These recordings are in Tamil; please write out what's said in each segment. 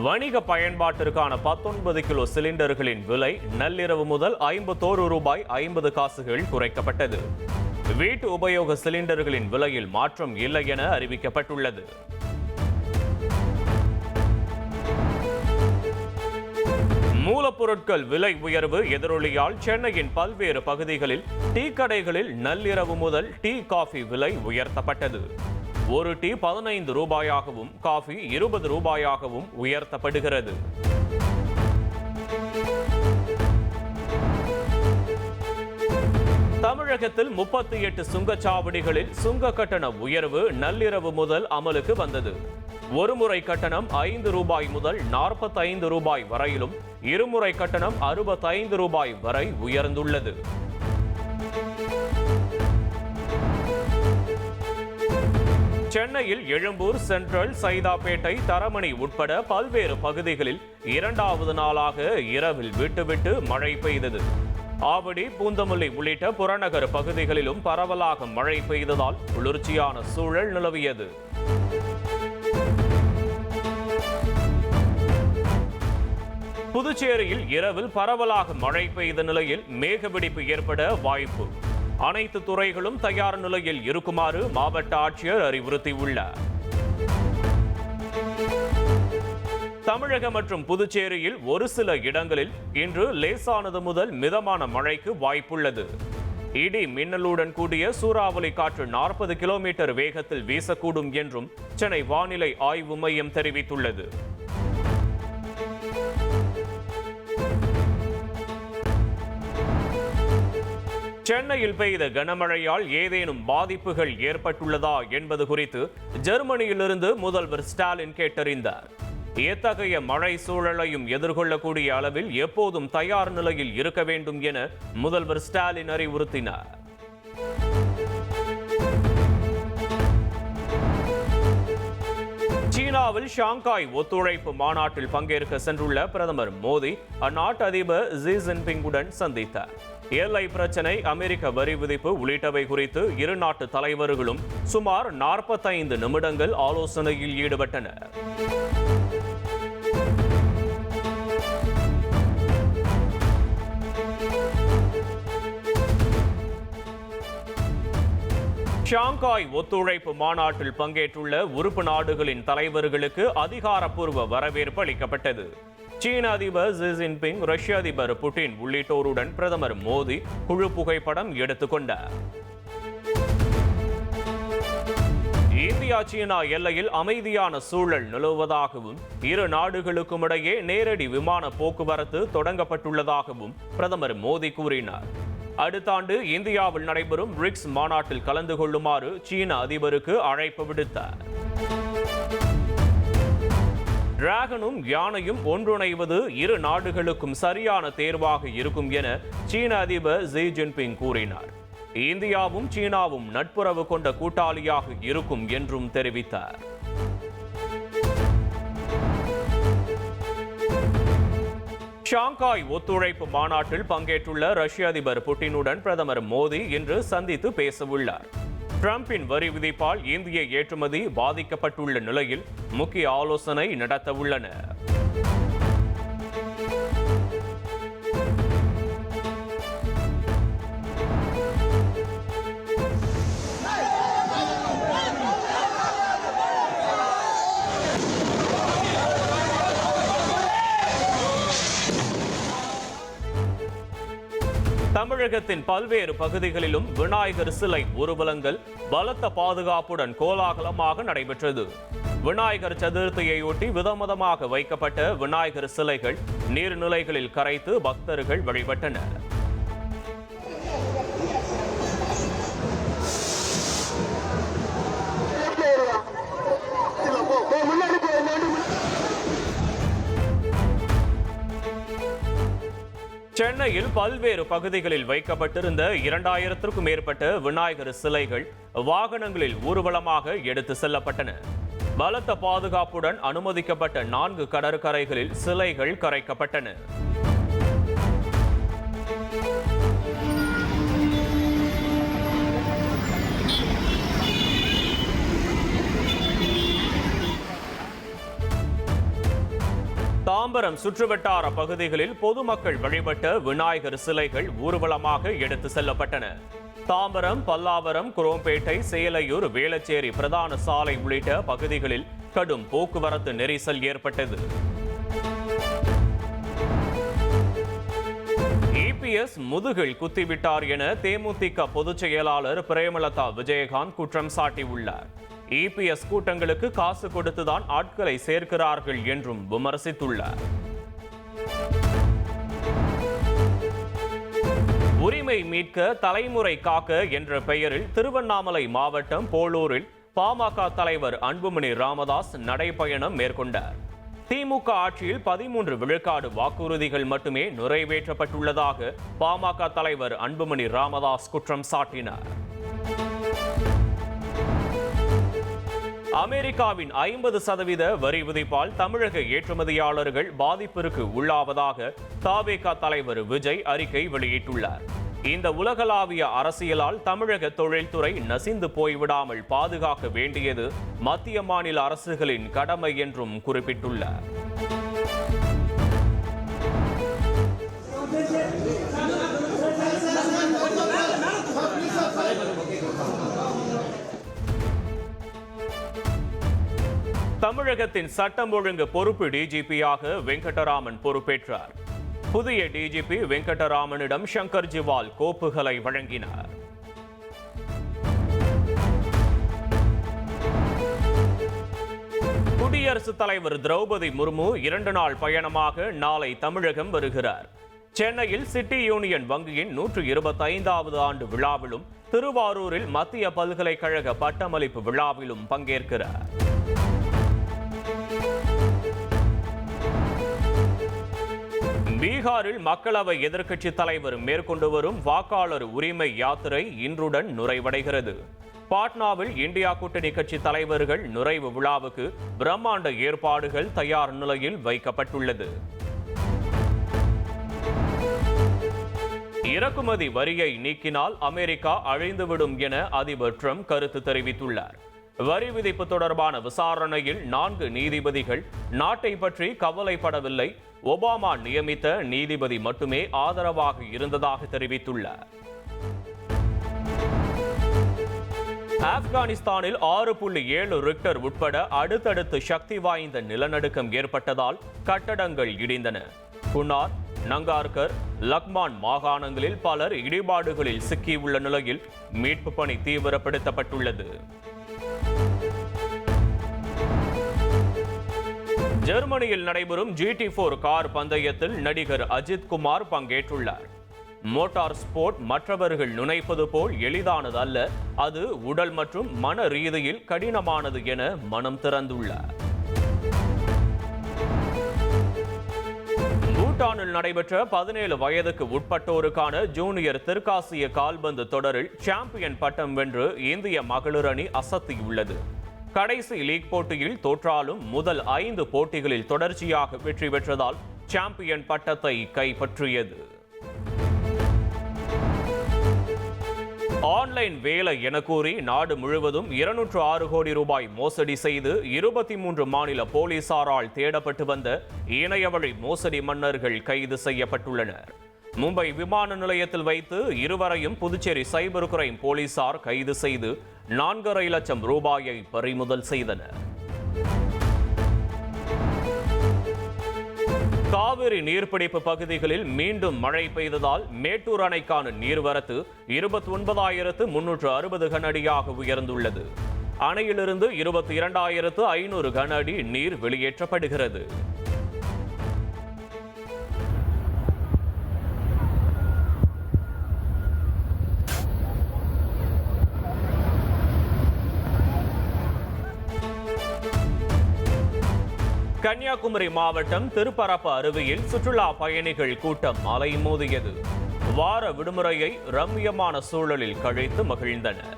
வணிக பயன்பாட்டிற்கான 19 கிலோ சிலிண்டர்களின் விலை நள்ளிரவு முதல் 51 ரூபாய் 50 காசுகள் குறைக்கப்பட்டது. வீட்டு உபயோக சிலிண்டர்களின் விலையில் மாற்றம் இல்லை என அறிவிக்கப்பட்டுள்ளது. மூலப்பொருட்கள் விலை உயர்வு எதிரொலியால் சென்னையின் பல்வேறு பகுதிகளில் டீ கடைகளில் நள்ளிரவு முதல் டீ காஃபி விலை உயர்த்தப்பட்டது. ஒரு டீ 15 ரூபாயாகவும் காஃபி 20 ரூபாயாகவும் உயர்த்தப்படுகிறது. தமிழகத்தில் 38 சுங்கச்சாவடிகளில் சுங்க கட்டண உயர்வு நள்ளிரவு முதல் அமலுக்கு வந்தது. ஒருமுறை கட்டணம் 5 ரூபாய் முதல் 45 ரூபாய் வரையிலும், இருமுறை கட்டணம் 65 ரூபாய் வரை உயர்ந்துள்ளது. சென்னையில் எழும்பூர், சென்ட்ரல், சைதாப்பேட்டை, தரமணி உட்பட பல்வேறு பகுதிகளில் இரண்டாவது நாளாக இரவில் விட்டுவிட்டு மழை பெய்தது. ஆவடி, பூந்தமல்லி உள்ளிட்ட புறநகர் பகுதிகளிலும் பரவலாக மழை பெய்ததால் குளிர்ச்சியான சூழல் நிலவியது. புதுச்சேரியில் இரவில் பரவலாக மழை பெய்த நிலையில் மேகவெடிப்பு ஏற்பட வாய்ப்பு. அனைத்து துறைகளும் தயார் நிலையில் இருக்குமாறு மாவட்ட ஆட்சியர் அறிவுறுத்தியுள்ளார். தமிழகம் மற்றும் புதுச்சேரியில் ஒரு சில இடங்களில் இன்று லேசானது முதல் மிதமான மழைக்கு வாய்ப்புள்ளது. இடி மின்னலுடன் கூடிய சூறாவளி காற்று 40 கிலோமீட்டர் வேகத்தில் வீசக்கூடும் என்றும் சென்னை வானிலை ஆய்வு மையம் தெரிவித்துள்ளது. சென்னையில் பெய்த கனமழையால் ஏதேனும் பாதிப்புகள் ஏற்பட்டுள்ளதா என்பது குறித்து ஜெர்மனியிலிருந்து முதல்வர் ஸ்டாலின் கேட்டறிந்தார். எத்தகைய மழை சூழலையும் எதிர்கொள்ளக்கூடிய அளவில் எப்போதும் தயார் நிலையில் இருக்க வேண்டும் என முதல்வர் ஸ்டாலின் அறிவுறுத்தினார். சீனாவில் ஷாங்காய் ஒத்துழைப்பு மாநாட்டில் பங்கேற்க சென்றுள்ள பிரதமர் மோடி அந்நாட்டு அதிபர் ஜி ஜின்பிங்குடன் சந்தித்தார். எல்லை பிரச்சினை, அமெரிக்க வரி விதிப்பு உள்ளிட்டவை குறித்து இரு நாட்டு தலைவர்களும் சுமார் 45 நிமிடங்கள் ஆலோசனையில் ஈடுபட்டனர். ஷாங்காய் ஒத்துழைப்பு மாநாட்டில் பங்கேற்றுள்ள உறுப்பு நாடுகளின் தலைவர்களுக்கு அதிகாரப்பூர்வ வரவேற்பு அளிக்கப்பட்டது. சீன அதிபர் ஜி ஜின்பிங், ரஷ்ய அதிபர் புட்டின் உள்ளிட்டோருடன் பிரதமர் மோடி குழு புகைப்படம் எடுத்துக்கொண்டார். இந்தியா சீனா எல்லையில் அமைதியான சூழல் நிலவுவதாகவும் இரு நாடுகளுக்கும் இடையே நேரடி விமான போக்குவரத்து தொடங்கப்பட்டுள்ளதாகவும் பிரதமர் மோடி கூறினார். அடுத்த ஆண்டு இந்தியாவில் நடைபெறும் பிரிக்ஸ் மாநாட்டில் கலந்து கொள்ளுமாறு சீன அதிபருக்கு அழைப்பு விடுத்தார். டிராகனும் யானையும் ஒன்றிணைவது இரு நாடுகளுக்கும் சரியான தேர்வாக இருக்கும் என சீன அதிபர் ஜி ஜின்பிங் கூறினார். இந்தியாவும் சீனாவும் நட்புறவு கொண்ட கூட்டாளியாக இருக்கும் என்றும் தெரிவித்தார். ஷாங்காய் ஒத்துழைப்பு மாநாட்டில் பங்கேற்றுள்ள ரஷ்ய அதிபர் புட்டினுடன் பிரதமர் மோடி இன்று சந்தித்து பேசவுள்ளார். டிரம்பின் வரி விதிப்பால் இந்திய ஏற்றுமதி பாதிக்கப்பட்டுள்ள நிலையில் முக்கிய ஆலோசனை நடத்தவுள்ளனர். தமிழகத்தின் பல்வேறு பகுதிகளிலும் விநாயகர் சிலை ஊர்வலங்கள் பலத்த பாதுகாப்புடன் கோலாகலமாக நடைபெற்றது. விநாயகர் சதுர்த்தியையொட்டி விதவிதமாக வைக்கப்பட்ட விநாயகர் சிலைகள் நீர்நிலைகளில் கரைத்து பக்தர்கள் வழிபட்டனர். சென்னையில் பல்வேறு பகுதிகளில் வைக்கப்பட்டிருந்த 2000க்கும் மேற்பட்ட விநாயகர் சிலைகள் வாகனங்களில் ஊர்வலமாக எடுத்து செல்லப்பட்டன. பலத்த பாதுகாப்புடன் அனுமதிக்கப்பட்ட 4 கடற்கரைகளில் சிலைகள் கரைக்கப்பட்டன. தாம்பரம் சுற்றுவட்டார பகுதிகளில் பொதுமக்கள் வழிபட்ட விநாயகர் சிலைகள் ஊர்வலமாக எடுத்து செல்லப்பட்டன. தாம்பரம், பல்லாவரம், குரோம்பேட்டை, சேலையூர், வேளச்சேரி பிரதான சாலை உள்ளிட்ட பகுதிகளில் கடும் போக்குவரத்து நெரிசல் ஏற்பட்டது. இபிஎஸ் முதுகில் குத்திவிட்டார் என தேமுதிக பொதுச் செயலாளர் பிரேமலதா விஜயகாந்த் குற்றம் சாட்டியுள்ளார். இபிஎஸ் கூட்டங்களுக்கு காசு கொடுத்துதான் ஆட்களை சேர்க்கிறார்கள் என்றும் விமர்சித்துள்ளார். உரிமை மீட்க தலைமுறை காக்க என்ற பெயரில் திருவண்ணாமலை மாவட்டம் போளூரில் பாமக தலைவர் அன்புமணி ராமதாஸ் நடைபயணம் மேற்கொண்டார். திமுக ஆட்சியில் 13 விழுக்காடு வாக்குறுதிகள் மட்டுமே நிறைவேற்றப்பட்டுள்ளதாக பாமக தலைவர் அன்புமணி ராமதாஸ் குற்றம் சாட்டினார். அமெரிக்காவின் 50% வரி விதிப்பால் தமிழக ஏற்றுமதியாளர்கள் பாதிப்பிற்கு உள்ளாவதாக தவேக தலைவர் விஜய் அறிக்கை வெளியிட்டுள்ளார். இந்த உலகளாவிய அரசியலால் தமிழக தொழில்துறை நசிந்து போய்விடாமல் பாதுகாக்க வேண்டியது மத்திய மாநில அரசுகளின் கடமை என்றும் குறிப்பிட்டுள்ளார். தமிழகத்தின் சட்டம் ஒழுங்கு பொறுப்பு டிஜிபியாக வெங்கடராமன் பொறுப்பேற்றார். புதிய டிஜிபி வெங்கடராமனிடம் சங்கர் ஜிவால் கோப்புகளை வழங்கினார். குடியரசுத் தலைவர் திரௌபதி முர்மு 2 நாள் பயணமாக நாளை தமிழகம் வருகிறார். சென்னையில் சிட்டி யூனியன் வங்கியின் 125வது ஆண்டு விழாவிலும் திருவாரூரில் மத்திய பல்கலைக்கழக பட்டமளிப்பு விழாவிலும் பங்கேற்கிறார். பீகாரில் மக்களவை எதிர்க்கட்சி தலைவர் மேற்கொண்டு வரும் வாக்காளர் உரிமை யாத்திரை இன்றுடன் நிறைவடைகிறது. பாட்னாவில் இந்தியா கூட்டணி கட்சி தலைவர்கள் நுழைவு விழாவுக்கு பிரம்மாண்ட ஏற்பாடுகள் தயார் நிலையில் வைக்கப்பட்டுள்ளது. இறக்குமதி வரியை நீக்கினால் அமெரிக்கா அழிந்துவிடும் என அதிபர் ட்ரம்ப் கருத்து தெரிவித்துள்ளார். வரி விதிப்பு தொடர்பான விசாரணையில் 4 நீதிபதிகள் நாட்டை பற்றி கவலைப்படவில்லை, ஒபாமா நியமித்த நீதிபதி மட்டுமே ஆதரவாக இருந்ததாக தெரிவித்துள்ளார். ஆப்கானிஸ்தானில் 6.7 ரிக்டர் உட்பட அடுத்தடுத்து சக்தி வாய்ந்த நிலநடுக்கம் ஏற்பட்டதால் கட்டடங்கள் இடிந்தன. குனார், நங்கார்கர், லக்மான் மாகாணங்களில் பலர் இடிபாடுகளில் சிக்கியுள்ள நிலையில் மீட்பு பணி தீவிரப்படுத்தப்பட்டுள்ளது. ஜெர்மனியில் நடைபெறும் GT4 கார் பந்தயத்தில் நடிகர் அஜித் குமார் பங்கேற்றுள்ளார். மோட்டார் ஸ்போர்ட் மற்றவர்கள் நினைப்பது போல் எளிதானது அல்ல, அது உடல் மற்றும் மன ரீதியில் கடினமானது என மனம் திறந்துள்ளார். பூட்டானில் நடைபெற்ற 17 வயதுக்கு உட்பட்டோருக்கான ஜூனியர் தெற்காசிய கால்பந்து தொடரில் சாம்பியன் பட்டம் வென்று இந்திய மகளிர் அணி அசத்தியுள்ளது. கடைசி லீக் போட்டியில் தோற்றாலும் முதல் 5 போட்டிகளில் தொடர்ச்சியாக வெற்றி பெற்றதால் சாம்பியன் பட்டத்தை கைப்பற்றியது. ஆன்லைன் வேலை என கூறி நாடு முழுவதும் 206 கோடி ரூபாய் மோசடி செய்து 23 மாநில போலீசாரால் தேடப்பட்டு வந்த இணையவழி மோசடி மன்னர்கள் கைது செய்யப்பட்டுள்ளனர். மும்பை விமான நிலையத்தில் வைத்து இருவரையும் புதுச்சேரி சைபர் கிரைம் போலீசார் கைது செய்து 4.5 லட்சம் ரூபாயை பறிமுதல் செய்தனர். காவிரி நீர்பிடிப்பு பகுதிகளில் மீண்டும் மழை பெய்ததால் மேட்டூர் அணைக்கான நீர்வரத்து 29,360 கன அடியாக உயர்ந்துள்ளது. அணையிலிருந்து 22,500 கன அடி நீர் வெளியேற்றப்படுகிறது. கன்னியாகுமரி மாவட்டம் திருப்பரப்பு அருவியில் சுற்றுலா பயணிகள் கூட்டம் அலைமோதியது. வார விடுமுறையை ரம்மியமான சூழலில் கழித்து மகிழ்ந்தனர்.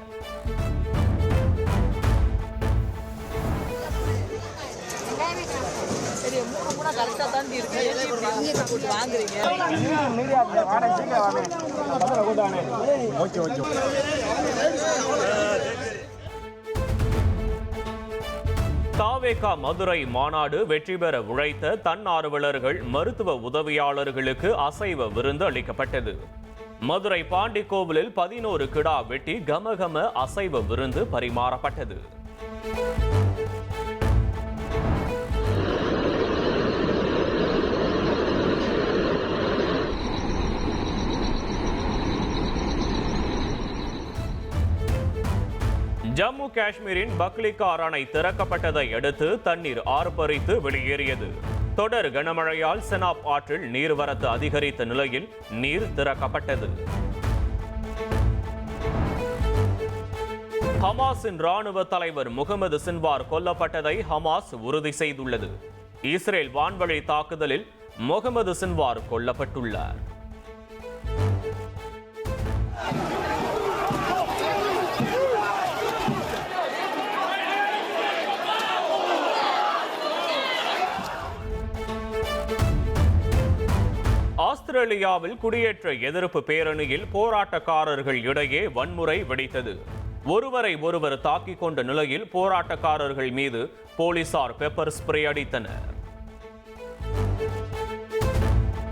தாவேகா மதுரை மாநாடு வெற்றி பெற உழைத்த தன்னார்வலர்கள் மருத்துவ உதவியாளர்களுக்கு அசைவ விருந்து அளிக்கப்பட்டது. மதுரை பாண்டி கோவிலில் 11 கிடா வெட்டி கமகம அசைவ விருந்து பரிமாறப்பட்டது. ஜம்மு காஷ்மீரின் பக்லிகார் அணை திறக்கப்பட்டதை அடுத்து தண்ணீர் ஆர்ப்பரித்து வெளியேறியது. தொடர் கனமழையால் செனாப் ஆற்றில் நீர்வரத்து அதிகரித்த நிலையில் நீர் திறக்கப்பட்டது. ஹமாஸின் ராணுவ தலைவர் முகமது சின்வார் கொல்லப்பட்டதை ஹமாஸ் உறுதி செய்துள்ளது. இஸ்ரேல் வான்வழி தாக்குதலில் முகமது சின்வார் கொல்லப்பட்டுள்ளார். ஆஸ்திரேலியாவில் குடியேற்ற எதிர்ப்பு பேரணியில் போராட்டக்காரர்கள் இடையே வன்முறை வெடித்தது. ஒருவரை ஒருவர் தாக்கிக் கொண்ட நிலையில் போராட்டக்காரர்கள் மீது போலீசார் பெப்பர் ஸ்ப்ரே அடித்தனர்.